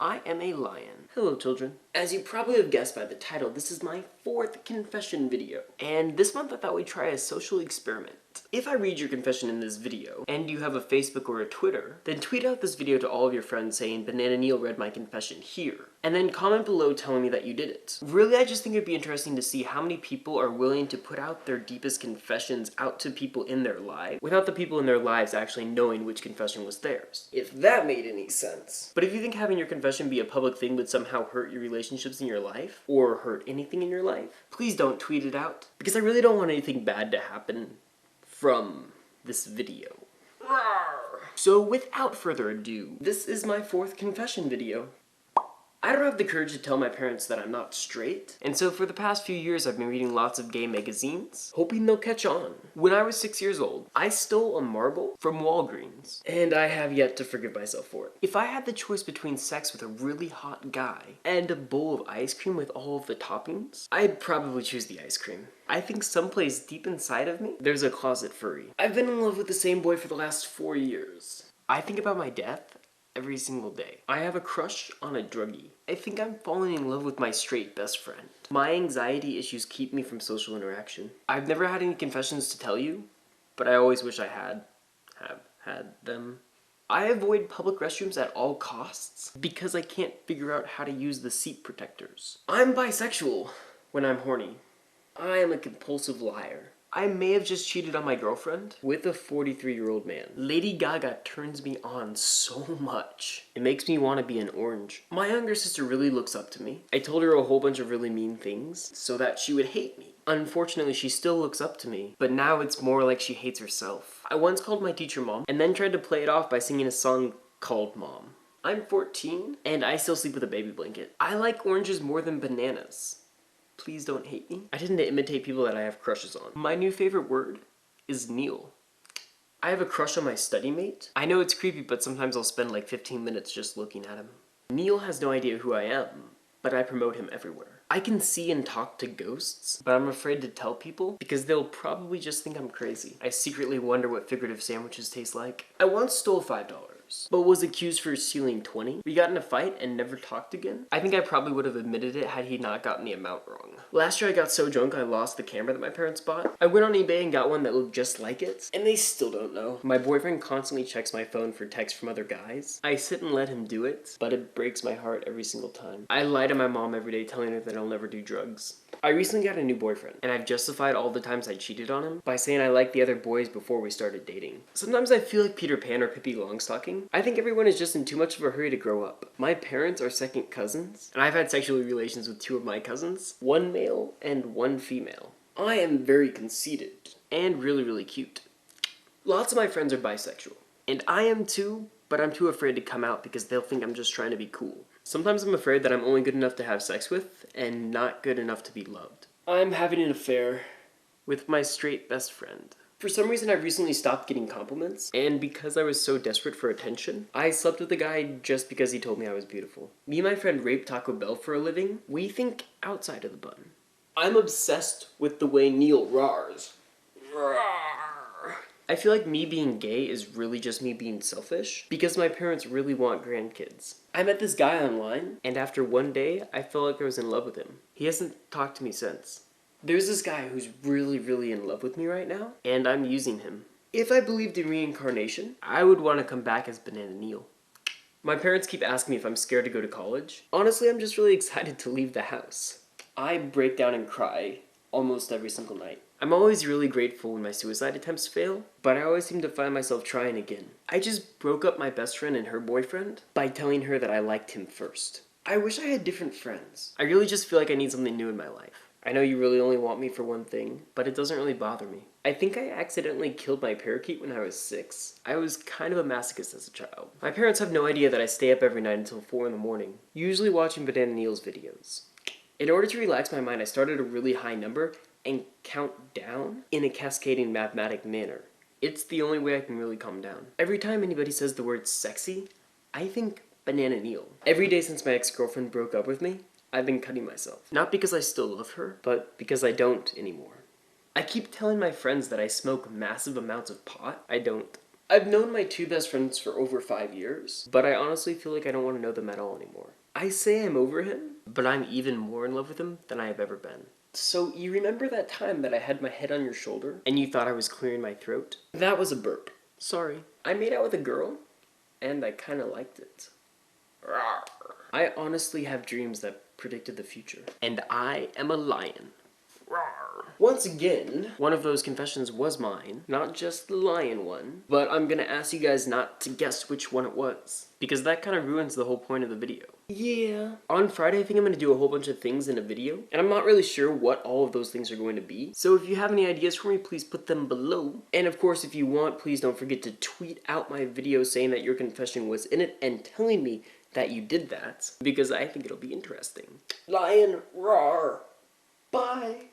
I am a lion. Hello children. As you probably have guessed by the title, this is my 4th confession video. And this month I thought we'd try a social experiment. If I read your confession in this video, and you have a Facebook or a Twitter, then tweet out this video to all of your friends saying, Banana Neil read my confession here. And then comment below telling me that you did it. Really, I just think it'd be interesting to see how many people are willing to put out their deepest confessions out to people in their lives, without the people in their lives actually knowing which confession was theirs. If that made any sense. But if you think having your confession be a public thing would somehow hurt your relationships in your life, or hurt anything in your life, please don't tweet it out. Because I really don't want anything bad to happen from this video. So without further ado, this is my 4th confession video. I don't have the courage to tell my parents that I'm not straight, and so for the past few years I've been reading lots of gay magazines, hoping they'll catch on. When I was 6 years old, I stole a marble from Walgreens, and I have yet to forgive myself for it. If I had the choice between sex with a really hot guy and a bowl of ice cream with all of the toppings, I'd probably choose the ice cream. I think someplace deep inside of me, there's a closet furry. I've been in love with the same boy for the last 4 years. I think about my death every single day. I have a crush on a druggie. I think I'm falling in love with my straight best friend. My anxiety issues keep me from social interaction. I've never had any confessions to tell you, but I always wish I have had them. I avoid public restrooms at all costs because I can't figure out how to use the seat protectors. I'm bisexual when I'm horny. I am a compulsive liar. I may have just cheated on my girlfriend with a 43-year-old man. Lady Gaga turns me on so much. It makes me want to be an orange. My younger sister really looks up to me. I told her a whole bunch of really mean things so that she would hate me. Unfortunately, she still looks up to me, but now it's more like she hates herself. I once called my teacher Mom and then tried to play it off by singing a song called Mom. I'm 14 and I still sleep with a baby blanket. I like oranges more than bananas. Please don't hate me. I tend to imitate people that I have crushes on. My new favorite word is Neil. I have a crush on my study mate. I know it's creepy, but sometimes I'll spend like 15 minutes just looking at him. Neil has no idea who I am, but I promote him everywhere. I can see and talk to ghosts, but I'm afraid to tell people because they'll probably just think I'm crazy. I secretly wonder what figurative sandwiches taste like. I once stole $5. But was accused for stealing 20. We got in a fight and never talked again. I think I probably would have admitted it had he not gotten the amount wrong. Last year I got so drunk I lost the camera that my parents bought. I went on eBay and got one that looked just like it, and they still don't know. My boyfriend constantly checks my phone for texts from other guys. I sit and let him do it, but it breaks my heart every single time. I lie to my mom every day telling her that I'll never do drugs. I recently got a new boyfriend, and I've justified all the times I cheated on him by saying I liked the other boys before we started dating. Sometimes I feel like Peter Pan or Pippi Longstocking. I think everyone is just in too much of a hurry to grow up. My parents are second cousins, and I've had sexual relations with 2 of my cousins, 1 male and 1 female. I am very conceited and really cute. Lots of my friends are bisexual, and I am too, but I'm too afraid to come out because they'll think I'm just trying to be cool. Sometimes I'm afraid that I'm only good enough to have sex with and not good enough to be loved. I'm having an affair with my straight best friend. For some reason, I've recently stopped getting compliments, and because I was so desperate for attention, I slept with a guy just because he told me I was beautiful. Me and my friend rape Taco Bell for a living. We think outside of the bun. I'm obsessed with the way Neil roars. I feel like me being gay is really just me being selfish because my parents really want grandkids. I met this guy online, and after 1 day, I felt like I was in love with him. He hasn't talked to me since. There's this guy who's really in love with me right now, and I'm using him. If I believed in reincarnation, I would want to come back as Banana Neil. My parents keep asking me if I'm scared to go to college. Honestly, I'm just really excited to leave the house. I break down and cry almost every single night. I'm always really grateful when my suicide attempts fail, but I always seem to find myself trying again. I just broke up my best friend and her boyfriend by telling her that I liked him first. I wish I had different friends. I really just feel like I need something new in my life. I know you really only want me for one thing, but it doesn't really bother me. I think I accidentally killed my parakeet when I was 6. I was kind of a masochist as a child. My parents have no idea that I stay up every night until 4 in the morning, usually watching Banana Neil's videos. In order to relax my mind, I started a really high number and count down in a cascading mathematic manner. It's the only way I can really calm down. Every time anybody says the word sexy, I think Banana Neil. Every day since my ex-girlfriend broke up with me, I've been cutting myself. Not because I still love her, but because I don't anymore. I keep telling my friends that I smoke massive amounts of pot. I don't. I've known my two best friends for over 5 years, but I honestly feel like I don't want to know them at all anymore. I say I'm over him, but I'm even more in love with him than I have ever been. So, you remember that time that I had my head on your shoulder, and you thought I was clearing my throat? That was a burp. Sorry. I made out with a girl, and I kinda liked it. Rawr. I honestly have dreams that predicted the future. And I am a lion. Rawr. Once again, one of those confessions was mine, not just the lion one, but I'm gonna ask you guys not to guess which one it was, because that kind of ruins the whole point of the video. Yeah. On Friday, I think I'm gonna do a whole bunch of things in a video, and I'm not really sure what all of those things are going to be. So if you have any ideas for me, please put them below. And of course, if you want, please don't forget to tweet out my video saying that your confession was in it and telling me that you did that, because I think it'll be interesting. Lion, roar. Bye.